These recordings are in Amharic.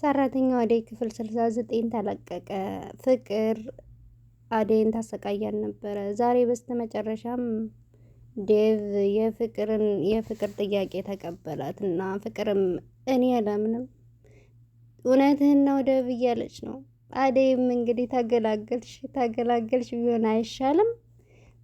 ሰራተኛው አደይ ክፍል 69 ተለቀቀ። ፍቅር አደይን ታሰቃያን ነበረ። ዛሬ በስተመጨረሻም ዴቭ የፍቅር ጥያቄ ተቀበላት እና ፍቅርም እኔ አላምንም እውነትህን ነው ዴቭ እያለች ነው። አደይም እንግዲህ ታገላገልሽ ቢሆን አይሻልም?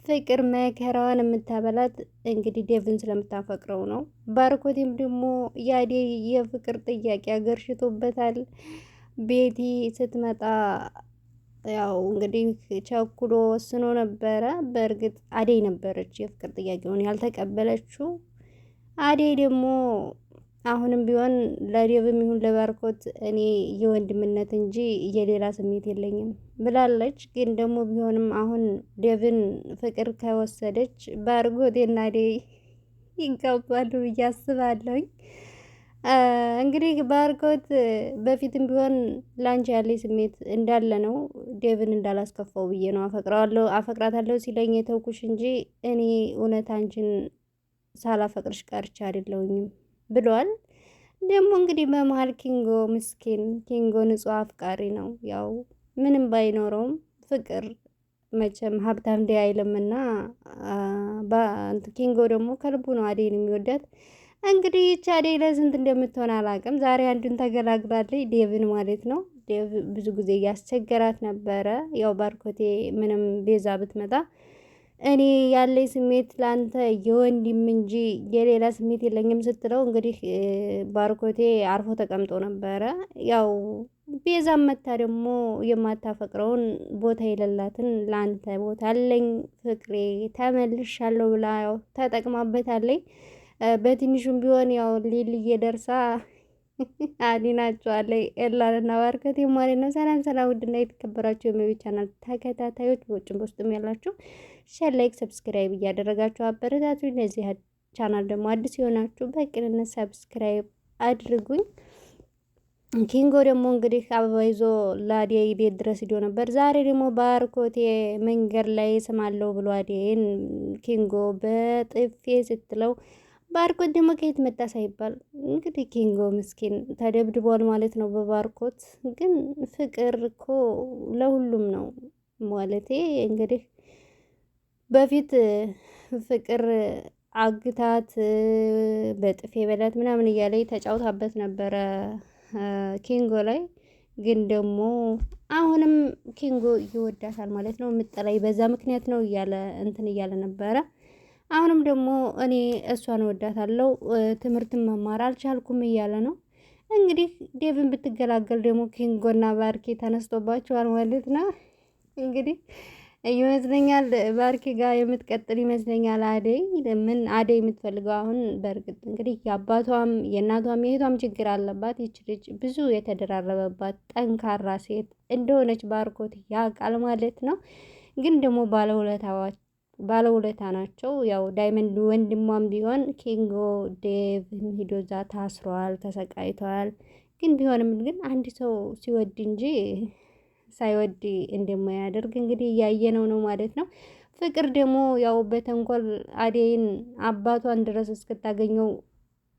ፍቅር መከራዋን የምታበላት እንግዲህ ዴቭን ስለምታፈቅረው ነው። ባርኮቴም ደግሞ የአደይ የፍቅር ጥያቄ አገርሽቶበታል። ቤቲ ስትመጣ ያው እንግዲህ ቸኩሎ ወስኖ ነበረ። በእርግጥ አደይ ነበረች የፍቅር ጥያቄውን ያልተቀበለችው። አደይ ደግሞ አሁንም ቢሆን ለዴቭም ይሁን ለባርኮት እኔ የወንድምነት እንጂ የሌላ ስሜት የለኝም ብላለች። ግን ደግሞ ቢሆንም አሁን ዴቭን ፍቅር ከወሰደች ባርኮቴና አደይ ይጋባሉ ብዬ አስባለሁኝ። እንግዲህ ባርኮት በፊትም ቢሆን ላንቺ ያለኝ ስሜት እንዳለ ነው። ዴቭን እንዳላስከፋው ብዬ ነው አፈቅራታለሁ ሲለኝ የተውኩሽ እንጂ እኔ እውነት አንቺን ሳላፈቅርሽ ቀርቻ አይደለሁኝም ብሏል። ደግሞ እንግዲህ በመሀል ኪንጎ ምስኪን ኪንጎ ንጹሕ አፍቃሪ ነው። ያው ምንም ባይኖረውም ፍቅር መቼም ሀብታም እንዲህ አይልምና ኪንጎ ደግሞ ከልቡ ነው አደይን የሚወዳት። እንግዲህ ይቺ አደይ ለስንት እንደምትሆን አላውቅም። ዛሬ አንዱን ተገላግላለች፣ ዴቭን ማለት ነው። ዴቭ ብዙ ጊዜ እያስቸገራት ነበረ። ያው ባርኮቴ ምንም ቤዛ ብትመጣ እኔ ያለኝ ስሜት ለአንተ የወንድም እንጂ የሌላ ስሜት የለኝም ስትለው እንግዲህ ባርኮቴ አርፎ ተቀምጦ ነበረ። ያው ቤዛም መታ ደግሞ የማታፈቅረውን ቦታ የሌላትን ለአንተ ቦታ አለኝ ፍቅሬ ተመልሻለሁ ብላ ያው ተጠቅማበታለች። በትንሹም ቢሆን ያው ሊልዬ ደርሳ አዲናቸዋለች ኤላንና ባርኮቴ ማለት ነው። ሰላም ሰላም፣ ውድና የተከበራችሁ የመቤት ቻናል ተከታታዮች በውጭም በውስጥም ያላችሁ ሼር፣ ላይክ፣ ሰብስክራይብ እያደረጋችሁ አበረታቱ። ለዚህ ቻናል ደግሞ አዲስ የሆናችሁ በቅንነት ሰብስክራይብ አድርጉኝ። ኪንጎ ደግሞ እንግዲህ አበባ ይዞ ለአደይ ቤት ድረስ ሂዶ ነበር። ዛሬ ደግሞ ባርኮቴ መንገድ ላይ ስማለው ብሎ አደይን ኪንጎ በጥፌ ስትለው ባርኮት ደግሞ ከየት መጣ ሳይባል እንግዲህ ኪንጎ ምስኪን ተደብድቧል ማለት ነው በባርኮት። ግን ፍቅር እኮ ለሁሉም ነው ማለቴ እንግዲህ በፊት ፍቅር አግታት በጥፌ በላት ምናምን እያለ ተጫውታበት ነበረ ኪንጎ ላይ። ግን ደግሞ አሁንም ኪንጎ ይወዳታል ማለት ነው። የምጠላይ በዛ ምክንያት ነው እያለ እያለ ነበረ። አሁንም ደግሞ እኔ እሷን እወዳታለሁ ትምህርትን መማር አልቻልኩም እያለ ነው። እንግዲህ ዴቭን ብትገላገል ደግሞ ኪንጎና ባርኬ ተነስቶባቸዋል ማለት ነው። እንግዲህ ይመስለኛል ባርኬ ጋር የምትቀጥል ይመስለኛል አደይ። ምን አደይ የምትፈልገው አሁን በእርግጥ እንግዲህ የአባቷም የእናቷም የእህቷም ችግር አለባት። ይች ልጅ ብዙ የተደራረበባት ጠንካራ ሴት እንደሆነች ባርኮት ያውቃል ማለት ነው። ግን ደግሞ ባለውለታ ናቸው። ያው ዳይመንድ ወንድሟም ቢሆን ኪንጎ ዴቭ ሂዶ እዛ ታስሯል፣ ተሰቃይተዋል። ግን ቢሆንም ግን አንድ ሰው ሲወድ እንጂ ሳይወድ እንደማያደርግ እንግዲህ እያየነው ነው ማለት ነው። ፍቅር ደግሞ ያው በተንኮል አደይን አባቷን ድረስ እስክታገኘው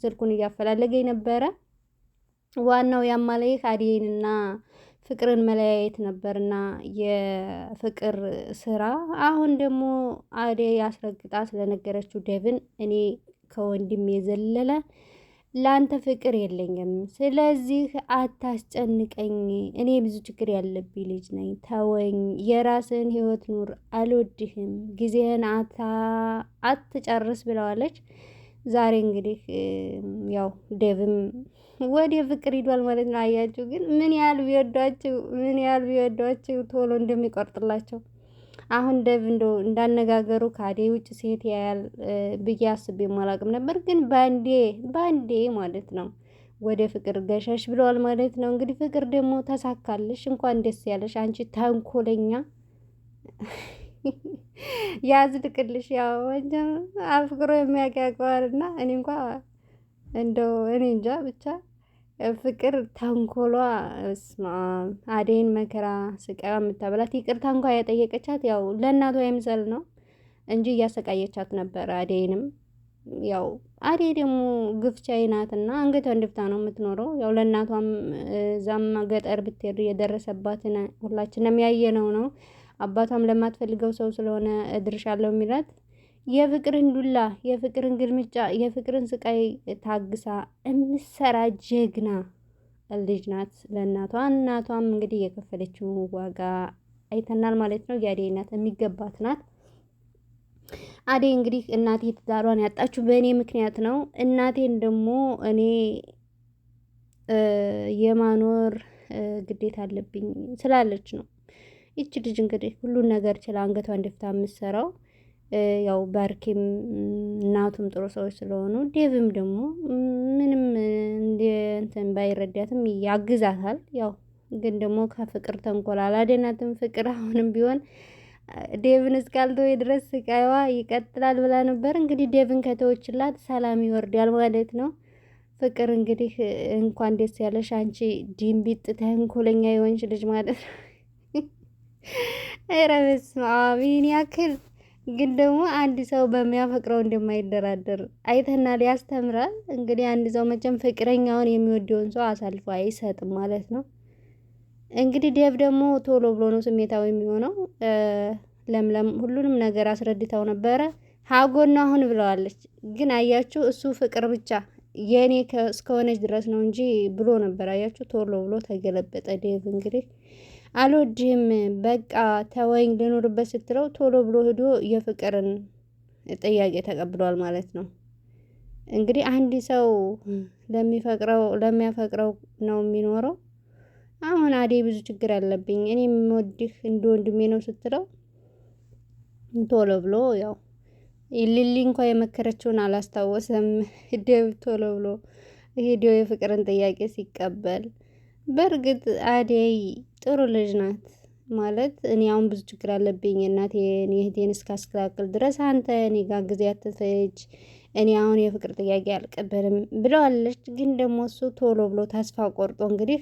ስልኩን እያፈላለገኝ ነበረ። ዋናው ያማለይህ አደይንና ፍቅርን መለያየት ነበርና የፍቅር ስራ። አሁን ደግሞ አደይ አስረግጣ ስለነገረችው ዴቭን እኔ ከወንድም የዘለለ ላንተ ፍቅር የለኝም፣ ስለዚህ አታስጨንቀኝ፣ እኔ ብዙ ችግር ያለብኝ ልጅ ነኝ፣ ተወኝ፣ የራስን ህይወት ኑር፣ አልወድህም፣ ጊዜህን አትጨርስ ብለዋለች። ዛሬ እንግዲህ ያው ዴቭም ወደ ፍቅር ሂዷል ማለት ነው። አያችሁ ግን ምን ያህል ቢወዷቸው ቶሎ እንደሚቆርጥላቸው። አሁን ዴቭ እንዳነጋገሩ ከአደይ ውጭ ሴት ያያል ብዬ አስቤ አላቅም ነበር። ግን ባንዴ ማለት ነው ወደ ፍቅር ገሸሽ ብለዋል ማለት ነው። እንግዲህ ፍቅር ደግሞ ተሳካልሽ፣ እንኳን ደስ ያለሽ አንቺ ተንኮለኛ ያዝልቅልሽ። ያው አፍቅሮ የሚያውቀዋልና እኔ እኔ እንጃ ብቻ ፍቅር ተንኮሏ አደይን መከራ ስቃይ የምታበላት ይቅርታ እንኳ የጠየቀቻት ያው ለእናቷ የምሰል ነው እንጂ እያሰቃየቻት ነበረ አደይንም። ያው አዴ ደግሞ ግፍቻዬ ናትና አንገቷን ደፍታ ነው የምትኖረው። ያው ለእናቷም እዛም ገጠር ብትሄድ የደረሰባትን ሁላችንም ያየነው ነው። አባቷም ለማትፈልገው ሰው ስለሆነ እድርሻለሁ የሚላት የፍቅርን ዱላ፣ የፍቅርን ግልምጫ፣ የፍቅርን ስቃይ ታግሳ እምሰራ ጀግና ልጅ ናት ለእናቷ። እናቷም እንግዲህ የከፈለችው ዋጋ አይተናል ማለት ነው። የአዴ እናት የሚገባት ናት። አዴ እንግዲህ እናቴ ትዳሯን ያጣችሁ በእኔ ምክንያት ነው። እናቴን ደግሞ እኔ የማኖር ግዴታ አለብኝ ስላለች ነው። ይቺ ልጅ እንግዲህ ሁሉን ነገር ችላ አንገቷን ደፍታ የምትሰራው ያው ባርኬም እናቱም ጥሩ ሰዎች ስለሆኑ ዴቭም ደግሞ ምንም እንደ እንትን ባይረዳትም ያግዛታል። ያው ግን ደግሞ ከፍቅር ተንኮል አላደናትም። ፍቅር አሁንም ቢሆን ዴቭን እስካልተወ ድረስ ስቃይዋ ይቀጥላል ብላ ነበር። እንግዲህ ዴቭን ከተወችላት ሰላም ይወርዳል ማለት ነው። ፍቅር እንግዲህ እንኳን ደስ ያለሽ አንቺ ድንቢጥ ተንኮለኛ የሆንሽ ልጅ ማለት ነው። ኧረ በስመ አብ! ይህን ያክል ግን ደግሞ አንድ ሰው በሚያፈቅረው እንደማይደራደር አይተናል፣ ያስተምራል። እንግዲህ አንድ ሰው መቼም ፍቅረኛውን የሚወደውን ሰው አሳልፎ አይሰጥም ማለት ነው። እንግዲህ ዴቭ ደግሞ ቶሎ ብሎ ነው ስሜታዊ የሚሆነው። ለምለም ሁሉንም ነገር አስረድታው ነበረ። ሀጎና አሁን ብለዋለች። ግን አያችሁ እሱ ፍቅር ብቻ የእኔ እስከሆነች ድረስ ነው እንጂ ብሎ ነበር። አያችሁ ቶሎ ብሎ ተገለበጠ ዴቭ። እንግዲህ አልወድህም በቃ ተወኝ ልኖርበት ስትለው ቶሎ ብሎ ሄዶ የፍቅርን ጥያቄ ተቀብሏል ማለት ነው። እንግዲህ አንድ ሰው ለሚያፈቅረው ነው የሚኖረው። አሁን አዴ ብዙ ችግር አለብኝ እኔ የምወድህ እንደ ወንድሜ ነው ስትለው ቶሎ ብሎ ያው ሊሊ እንኳ የመከረችውን አላስታወሰም። ዴቭ ቶሎ ብሎ ሄዶ የፍቅርን ጥያቄ ሲቀበል፣ በእርግጥ አዴይ ጥሩ ልጅ ናት ማለት እኔ አሁን ብዙ ችግር አለብኝ እናቴን የእህቴን እስካስተካክል ድረስ አንተ እኔ ጋር ጊዜ አትፈጅ፣ እኔ አሁን የፍቅር ጥያቄ አልቀበልም ብለዋለች። ግን ደግሞ እሱ ቶሎ ብሎ ተስፋ ቆርጦ እንግዲህ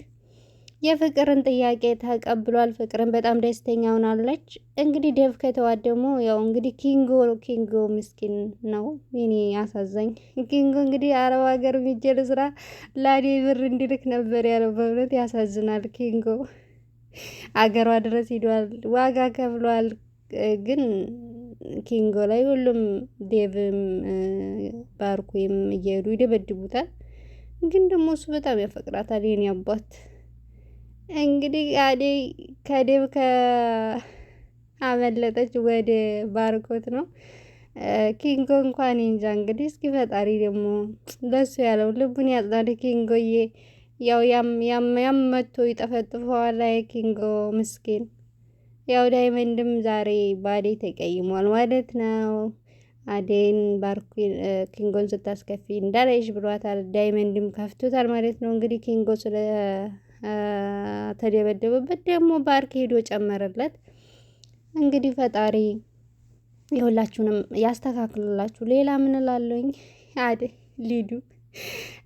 የፍቅርን ጥያቄ ተቀብሏል። ፍቅርን በጣም ደስተኛ ሆናለች። እንግዲህ ዴቭ ከተዋት ደግሞ ያው እንግዲህ ኪንጎ ምስኪን ነው። እኔ አሳዛኝ ኪንጎ እንግዲህ አረብ ሀገር የሚጀል ስራ ለአዴ ብር እንዲልክ ነበር ያለው። በእውነት ያሳዝናል። ኪንጎ አገሯ ድረስ ሂዷል፣ ዋጋ ከፍሏል። ግን ኪንጎ ላይ ሁሉም ዴቭም ባርኮም እየሄዱ ይደበድቡታል። ግን ደግሞ እሱ በጣም ያፈቅራታል። የኔ አባት እንግዲህ አዴ ከዴቭ አመለጠች ወደ ባርኮት ነው። ኪንጎ እንኳን እንጃ እንግዲህ እስኪ ፈጣሪ ደግሞ ለሱ ያለው ልቡን ያጽናል። ኪንጎዬ ያው ያም መቶ ይጠፈጥፈዋል። ኪንጎ ምስኪን ያው ዳይመንድም ዛሬ በአዴ ተቀይሟል ማለት ነው። አዴን ኪንጎን ስታስከፊ እንዳላይሽ ብሏታል። ዳይመንድም ከፍቶታል ማለት ነው። እንግዲህ ኪንጎ ስለ ተደበደበበት ደግሞ ባርክ ሄዶ ጨመረለት። እንግዲህ ፈጣሪ የሁላችሁንም ያስተካክሉላችሁ። ሌላ ምን እላለሁኝ? አዴ ሊዱ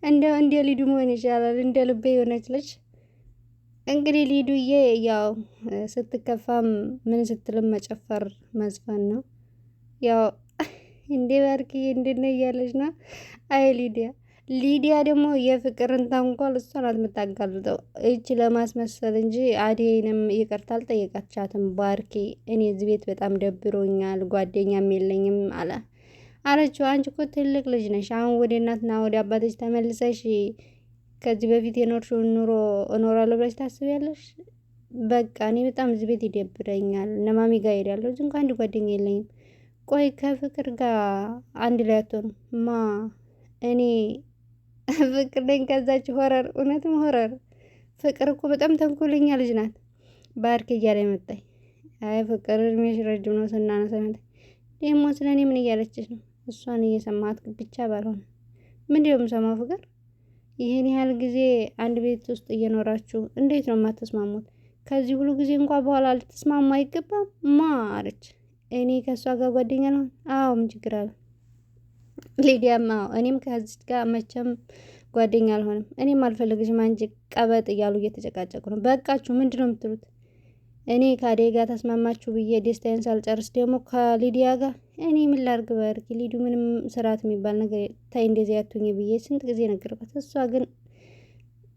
እንደ ሊዱ መሆን ይሻላል። እንደ ልቤ የሆነች ልጅ እንግዲህ ሊዱዬ ያው ስትከፋም ምን ስትልም መጨፈር መዝፈን ነው። ያው እንዴ ባርክዬ እንድነው እያለች ነው። አይ ሊዲያ ደግሞ የፍቅርን ተንኮል እሷ ናት የምታጋልጠው። እጅ ለማስመሰል እንጂ አዴንም ይቅርታ አልጠየቃቻትም። ባርኬ እኔ እዚህ ቤት በጣም ደብሮኛል፣ ጓደኛም የለኝም አለችው። አንቺ እኮ ትልቅ ልጅ ነሽ። አሁን ወደ እናትና ወደ አባትሽ ተመልሰሽ ከዚህ በፊት የኖርሽውን ኑሮ እኖራለሁ ብለሽ ታስቢያለሽ? በቃ እኔ በጣም እዚህ ቤት ይደብረኛል፣ እነ ማሚ ጋር ሄዳለሁ። እዚህ እንኳ አንድ ጓደኛ የለኝም። ቆይ ከፍቅር ጋር አንድ ላይ አትሆንም? እኔ ፍቅር ነኝ ከዛች ሆረር። እውነትም ሆረር ፍቅር እኮ በጣም ተንኮለኛ ልጅ ናት። ባርክ እያለ መጣኝ። አይ ፍቅር እድሜሽ ረጅም ነው ስናነሳ መጣኝ። ደግሞ ስለ እኔ ምን እያለችሽ ነው? እሷን እየሰማት ብቻ ባልሆነ ምንድነው የምሰማው? ፍቅር ይህን ያህል ጊዜ አንድ ቤት ውስጥ እየኖራችሁ እንዴት ነው የማትስማሙት? ከዚህ ሁሉ ጊዜ እንኳ በኋላ ልትስማሙ አይገባም አለች። እኔ ከእሷ ጋር ጓደኛ ነው? አዎ ምን ችግር አለ? ሊዲያም አዎ እኔም ከዚች ጋር መቼም ጓደኛ አልሆንም፣ እኔም አልፈልግሽም አንቺ ቀበጥ እያሉ እየተጨቃጨቁ ነው። በቃችሁ ምንድን ነው የምትሉት? እኔ ከአደይ ጋር ተስማማችሁ ብዬ ደስታዬን ሳልጨርስ ደግሞ ከሊዲያ ጋር እኔ ምን ላድርግ? ባርኪ ሊዱ ምንም ስርዓት የሚባል ነገር ታይ እንደዚህ አትሁኝ ብዬ ስንት ጊዜ ነገርኳት። እሷ ግን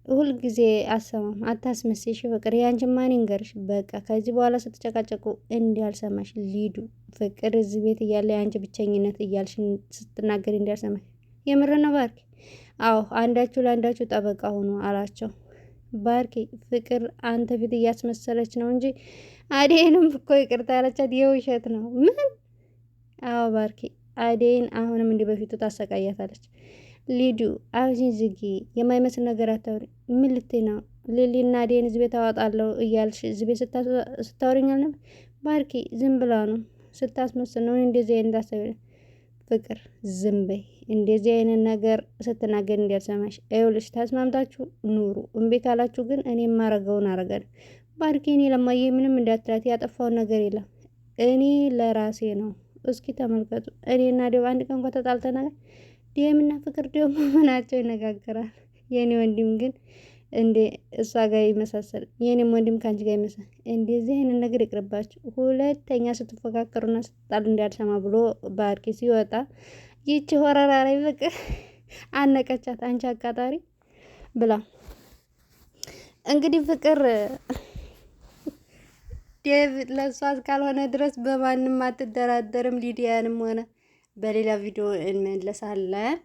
ሁል ጊዜ አሰማም። አታስመስሽ ፍቅር፣ ያንቺ ማን ይንገርሽ? በቃ ከዚህ በኋላ ስትጨቃጨቁ እንዲያልሰማሽ ሊዱ። ፍቅር እዚህ ቤት እያለ የአንቺ ብቸኝነት እያልሽ ስትናገር እንዲያልሰማሽ። የምር ነው ባርኪ? አዎ አንዳችሁ ለአንዳችሁ ጠበቃ ሆኖ አላቸው። ባርኪ ፍቅር አንተ ፊት እያስመሰለች ነው እንጂ አዴንም እኮ ይቅርታ ያለቻት የውሸት ነው። ምን? አዎ ባርኪ አዴን አሁንም እንዲህ በፊቱ ታሰቃያታለች። ሊዱ አብዚን ዝጊ፣ የማይመስል ነገር አታውሪ። ምን ልትይ ነው? ሊሊና አዴን እዚህ ቤት አወጣለሁ እያልሽ እዚህ ቤት ስታወሪኛል ነበር። ባርኪ ዝም ብላ ነው ስታስመስል ነው እንደዚህ አይነት አሰብ። ፍቅር ዝም በይ፣ እንደዚህ አይነት ነገር ስትናገር እንዲያልሰማሽ። ይኸውልሽ ተስማምታችሁ ኑሩ። እምቢ ካላችሁ ግን እኔ የማረገውን አረጋለሁ። ባርኪ እኔ ለማየ ምንም እንዳትላት፣ ያጠፋውን ነገር የለም። እኔ ለራሴ ነው። እስኪ ተመልከቱ፣ እኔና ዴብ አንድ ቀን እንኳን ተጣልተናል። ዴምና ፍቅር ደግሞ ምናቸው ይነጋገራል። የኔ ወንድም ግን እንዴ እሷ ጋር ይመሳሰል፣ የኔም ወንድም ከአንቺ ጋር ይመሳሰል። እንደዚህ አይነት ነገር ይቅርባችሁ። ሁለተኛ ስትፎካከሩና ስትጣሉ እንዳልሰማ ብሎ ባርኪ ሲወጣ ይቺ ሆረራ ላይ ፍቅር አነቀቻት። አንቺ አቃጣሪ ብላ እንግዲህ ፍቅር ዴቭ ለእሷ ካልሆነ ድረስ በማንም አትደራደርም። ሊዲያንም ሆነ በሌላ ቪዲዮ እንመለሳለን።